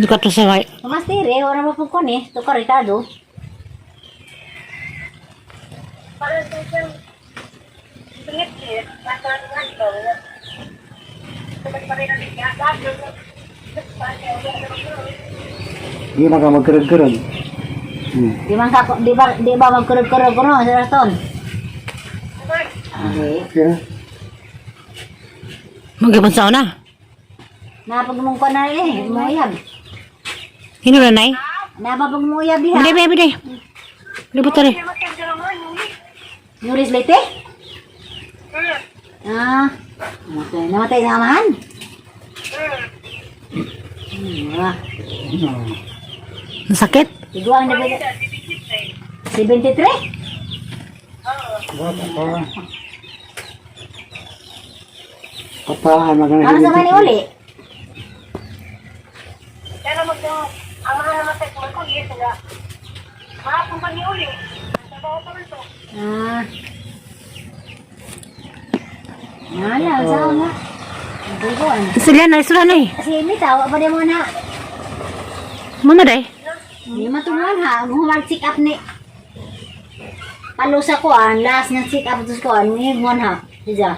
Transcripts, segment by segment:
Duka to sa way. Mas tire, wala mo po ni. Ito ka Ricardo. Di ba ka magkerag-kerag? Di ba magkurog-kurog ko no, Sir Aston? Okay. Magkapansaw na. Napag mong ko na muyab. Hino na nay? Napapag muyab diha. Biday, biday, biday. Libot tari. Nuris lete? Okay. Namatay na amahan? Ang sakit. Iguang na bigay. 73? Bata pa. Kapahan na Ano sa mani uli? Pero ang mga namatay ko ko yes nga. Mahapon pa ni uli. Sa bawo pa man to. Nala, saan na? Iguan. Sila na eh. Kasi may tawa pa din mo na. Mama day. Hindi matungan ha. Humag check up ni. Palusa ko last na check up to ko ni mo ha. Diya.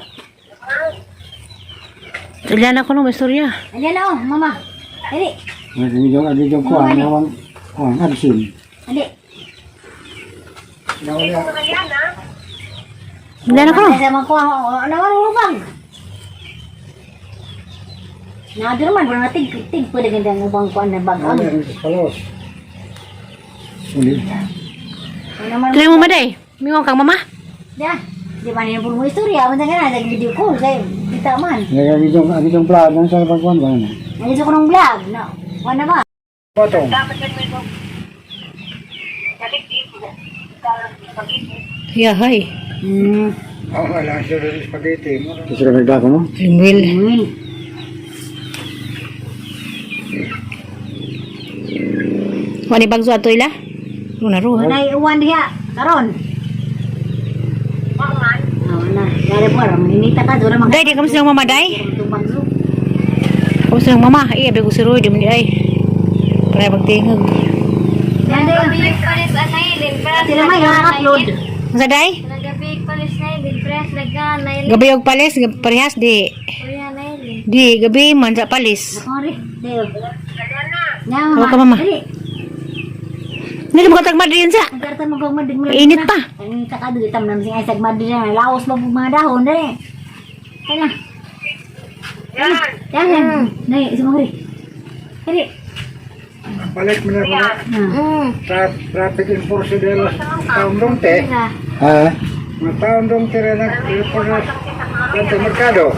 Sila na ko nung istorya. Ayan na mama. Dali. Adidyo ko ang nawang adsin. Dali. Nawala. Ayan na. Sila na ko. Sa mga ko nawang lubang. Nadur man bro natig pwede ganda ubang ko na bagon. Palos. Uli. Tuloy mo day. Mingon kang mama. Ya. Di ba niya puro mo istorya, man nga na video call kay kita man. Adidyo plan ng sa pagkuhan ba na? Nandito ko ng vlog, no. Wala ba? Potong. Dapat yan mo ito. Kalikit. Yeah, hi. Wala siya rin spaghetti. Kasi nagdako mo? Limwil. Wani bagzo ato ila? Runa ro. Nay uwan diha karon. Paman. Na, dari po ram ninita ka dura mag. Day, di kami silang mama day. Tumbangso. Kami silang mama. Iya, bego si Roy. Di mo di ay. Para magtingog. Yan day. Nagabig palis anay din. Sila may upload. Sa day? Nagabig palis na din. Press laga anay. Gabi og palis. Parehas di. Kuya anay din. Di, gabi man sa palis. Sorry. Day. Ya Hawa mama. ka, mama. Dali. Hindi mo katag madrin sa. Agarte mo kag madig mo. Init pa. Ang takado itam nam sing ay sag madig na laos ba mga dahon dali. Kaya. Yan. Nay, sumari. Dali. Balik mo na mga traffic enforcer de los taon dong te. Mga taon dong te rin nag-report na sa merkado.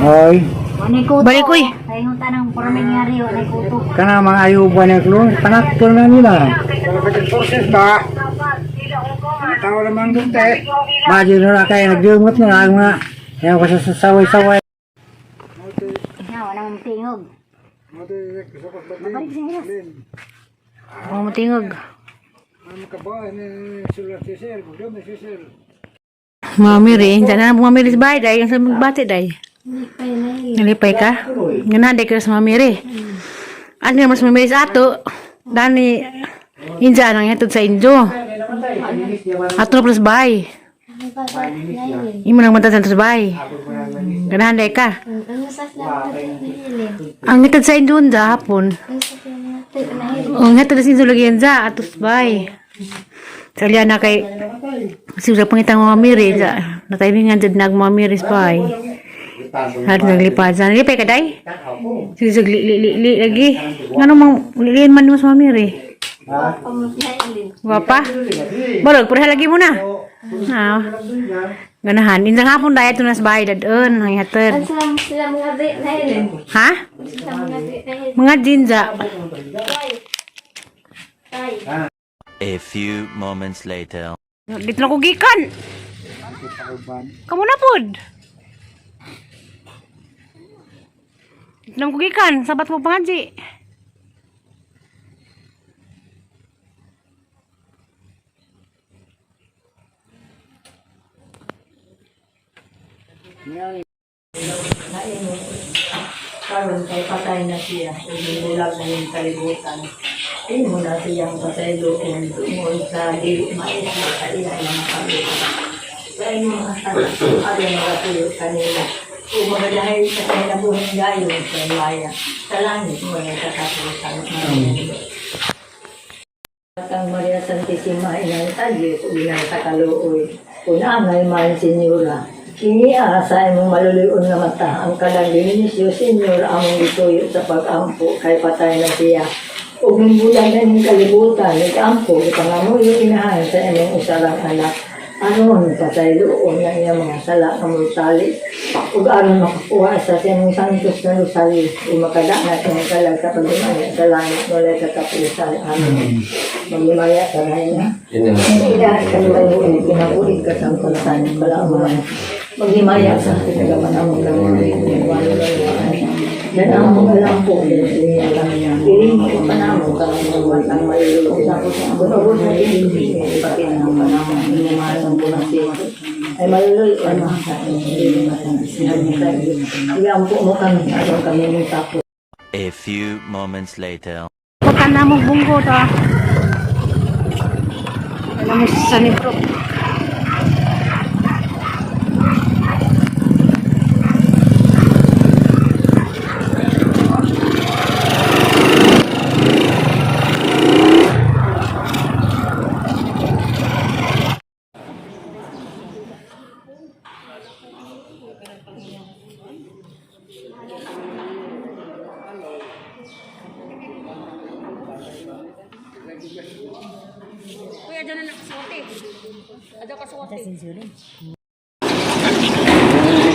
Ay. Wanay kuto. Balik ko eh. Ay yung tanang pura nangyari wanay kuto. Kana mga ayuban na klon, panakpol na nila. Traffic enforcer ba? Mga tao naman dong te. Baji na kayo nag-diumot na ang mga ayaw ko sa saway-saway. Na wala mong tingog. Mabalik siya ilas. Huwag mo tingog. Mami rin. Diyan na mami rin sa bahay day. Yung sa magbati day. Nalipay ka? Nganaday ka sa mami rin. Ano naman sa mami rin sa ato? Dani. Inja nang yatod sa injo. Ato na plus bahay. Imo nang matasan sa bahay. Ganahanday ka. Ang ngitad sa inyo dyan hapon. Ang ngitad sa inyo lagi yan dyan. Atos bay. Salya na kay siguro pangitang mga miri. Natayimingan dyan nag mga miri sa bay. Hat naglipad sa. Nalipay ka day? Sige lagi. Ano mang liliin man mo sa mga miri? Wapa? Barog, pura lagi mo na. Ganahan. Insang hapon dahil ito nas bahay dadon. Ang hatod. Sila mga bit na yun. Ha? Sila mga bit na yun. Mga jinja. A few moments later. Dito na ko gikan. Kamu na pod. Dito na ko gikan. Sabat mo pangaji. karon kay patay na siya, bulag na yung kalibutan. Imo na siyang patay doon tungod sa dili maisip sa iya ng kalibutan. Sa inyong mga salat, ano mga tuyo kanila. Kung mga dahil sa kanila buhay gayon sa maya, sa langit mo na katapusan. Ang Maria Santissima inang Tagyos, ulinang sa kaluoy. Kung angay man, Senyora, iniya sa imong maluluon na mata, ang kalang Dionisio, Senyor, among ituyo sa pag-ampo, kay patay na siya. Kung mimbulan na ng kalibutan, nag-ampo, ipangamuyo inahan sa imong usarang anak. Aron patay doon na iya mga sala ng mortali. Ug aron makakuha sa imong santos na rosaryo, ug makadanak ng kalag sa paglimaya sa langit walay katapusan. Amen. Maglimaya sa raya. Ilahat ka naman pinabulig ka sa kalasan ng kalaman. Maglimaya sa pinagaman ang kalaman. Wala-wala. Dan ang mga lampo din kami yan. Iring mo panamo kami ng ang malulog. Tapos ang bunobos na iling pati ng panamo. Inumasan po ng siya. Ay malulog. Ano ang kain? Iring natin. Ilampo mo kami. Ano kami ng tapo. A few moments later. Bukan na mo bungko to. Alam mo sa nipro. Kuya, dyan na nakasuote. Ada kasuote.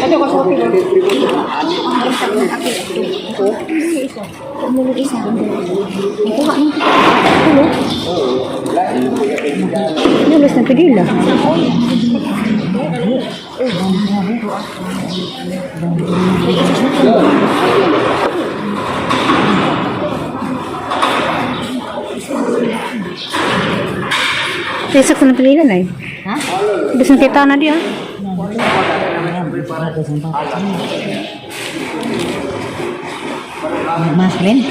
Ada kasuote. Isa. Ikuha mo. Nulis na pigila. Tesak sa napililan ay. Ha? Bisang kita na dia. Mas Ben,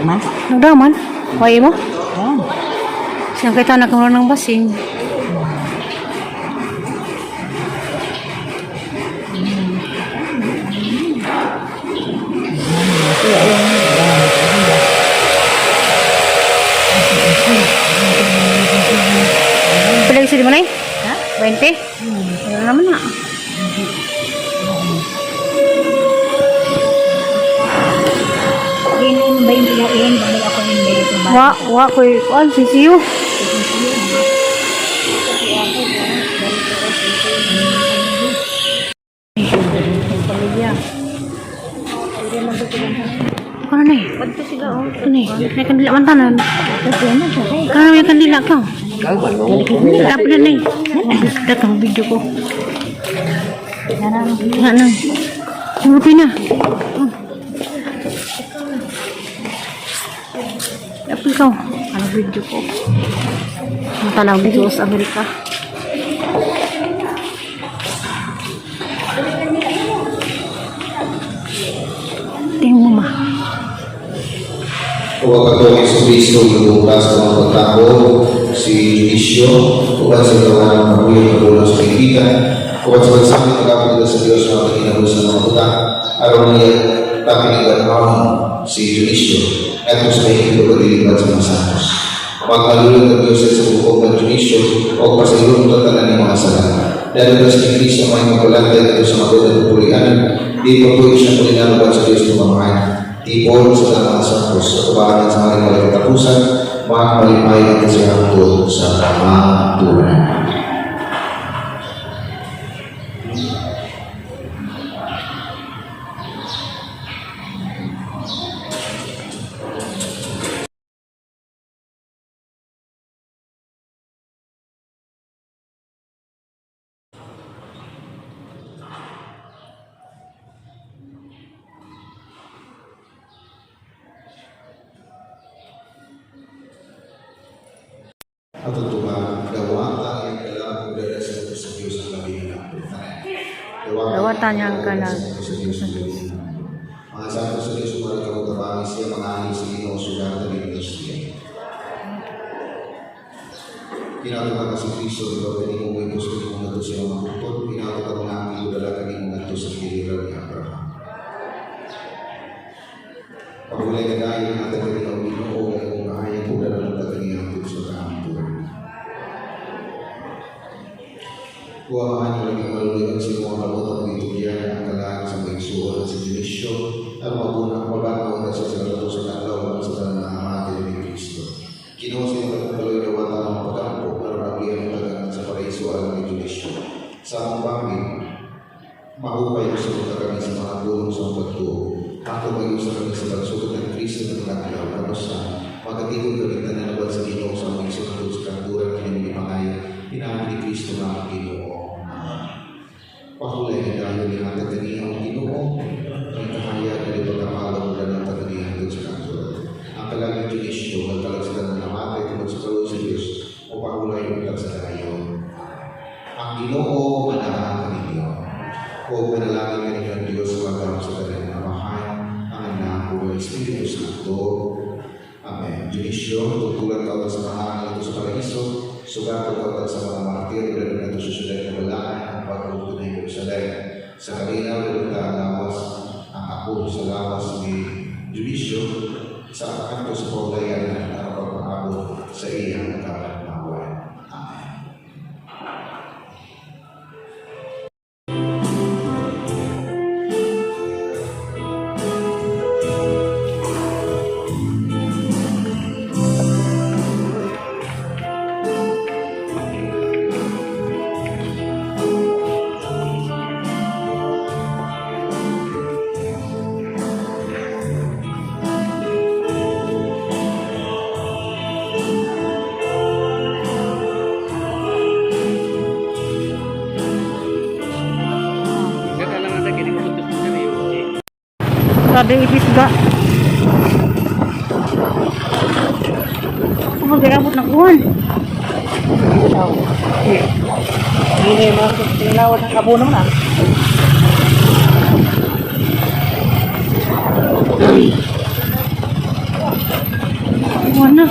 mas. Nagdaman. Kaya mo? Yan. Siyang kita na kamo ng basing. Pwede kasi di mo na eh? Ha? 20? Wala naman na. Inom ba yung ilain? Bakit ako hindi ito ba? Wa ko on sisiyo. Ano na eh? Ano eh? May kandila man tanan. Kaya may kandila ka. Dapat na eh. Datang video ko. Nga nang. Sumuti na. Dapat ikaw. Ano video ko? Ang tanaw dito sa Amerika. Tingnan mo ma. Huwag ito ang Kristo lumabas ng mga pagkako, si Isyo, huwag sa gawa ng mabuhay na bulang sa kaibigan, huwag sa magsakit na kapatid sa Diyos na makinabos ng mga puta, araw niya tapinigan mo si Isyo, at kung sa may ito paglilipat sa mga santos. Pagkalulog ng Diyos sa bukong ng Isyo, o pasalulong tatanan ng mga sala. Dahil na si Kristo may magpalantay ito sa mga ng pulihan, di pa po siya kulinalaban sa Diyos ng pamahay. Tipon sa mga santos sa kabahan sa mga mga katapusan, mga kalimay at siya hangtod sa kamaturan. At ito ba, dawata ang kalang magdadasal sa Diyos ang labing na. Dawata niya ang kalang. Mga santo sa Diyos, sumalit ako tabangin siya, mga anil sa Ginoo, sugat na Diyos niya. Pinatukan ka si Kristo, ito ang kanino mo ito sa kanino nga ito siya mga bukod. Pinatukan mga ang ilo dala kanino nga ito sa kiliran ni Abraham. Pagulay ka dahil ng ating kanino ang Ginoo, ay kung kahayang po dala ng tataniyang ito sa kahampuan. Kuha ka nyo lang maluluyan sa mga kalot at itugyan ang kalaan sa mga isuon at sa Dinisyo at magunang mabanaw at sa sinato sa kalaw at sa tanang nahamati ni Kristo. Kinuha sa inyo kaloy na wata ng pagkampo na rabihan ang tagang sa paraiso at ni Dinisyo. Sa among pangin, mahupay ko sa mga kami sa mga tulong sa mga pagtuo. Ako mag-iw sa kami sa pagsutot ng Kristo ng kanilaw na sa magkatigong gamitan na nabad sa Ginoo sa mga isutot sa kanduran ng hindi pangaya. Pinahan ni Kristo na ang Ginoo. Pahulay na dahil ni ang tataniyang ang Ginoo, ang kahayag na ito kapalaw na ng tataniyang ito sa kanduran. Ang kalagang Dinisyo, nagtalag sila ng namatay tungkol sa kaloob sa Diyos, o pahulay ng tag sa kanayon. Ang Ginoo, manahan ka ninyo. Huwag manalangin ka ninyo ang Diyos sa magkaroon sa kanyang namahan, ang anak o Espiritu Santo. Amen. Dinisyo, tutulan ka sa mahangal ito sa paraiso, sugat ka sa mga martir, ilan na ito sa syudad na walaan, ang pagluto ng Jerusalem. Sa kanila, ilan na lawas, ang ako sa lawas ni Dinisyo, sa kanto sa paulayan na pagpapabot sa iyang kapanawan. Amen. Sabi ipisga. Ako mag-irabot ng kuhan. Hindi mo tinawad ng abono na. Kuhan na.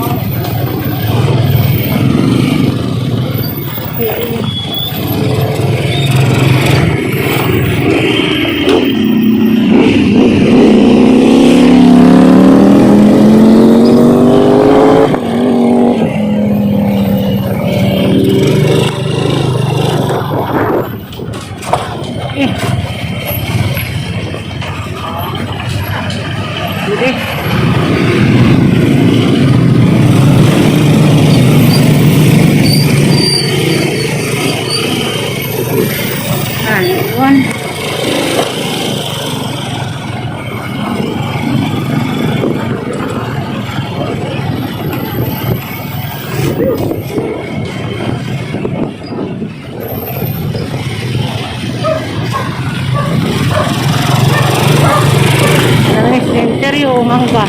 Seryo, mangga.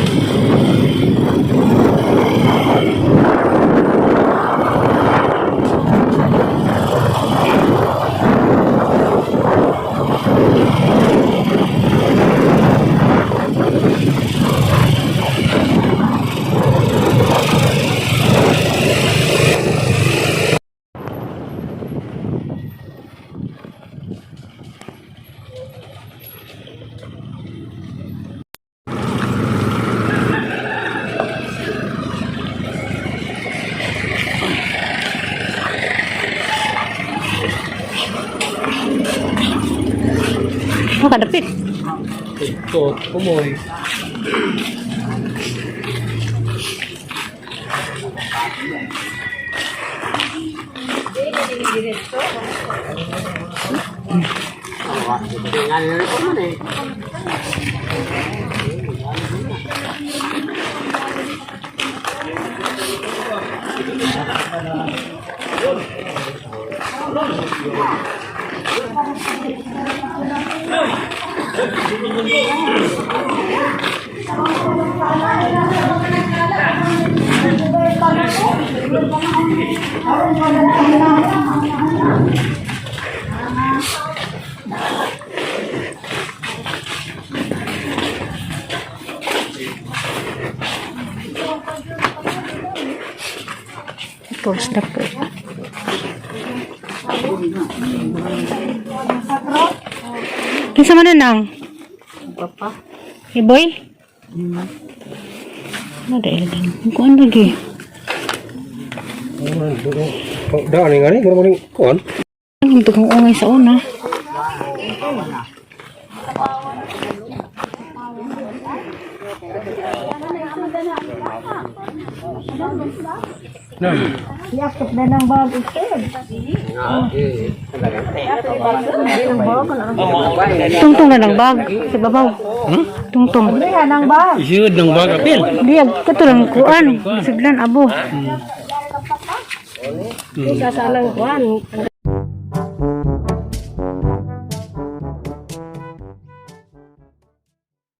Oh, kadapit. Ito, kumoy. Force na po. Kinsa man na nang? Papa. Iboy? Ano dahil din? Kuan lagi. Daan nga ni, murang kuan. Ang tukang ungay sa una. Yakap na ng bago sir. Tungtong na lang bag. Sa babaw. Tungtong. Hindi ng bag. Isud ng baga pil. Diyan, katulang kuan. Siglan abo. Isa sa lang kuan.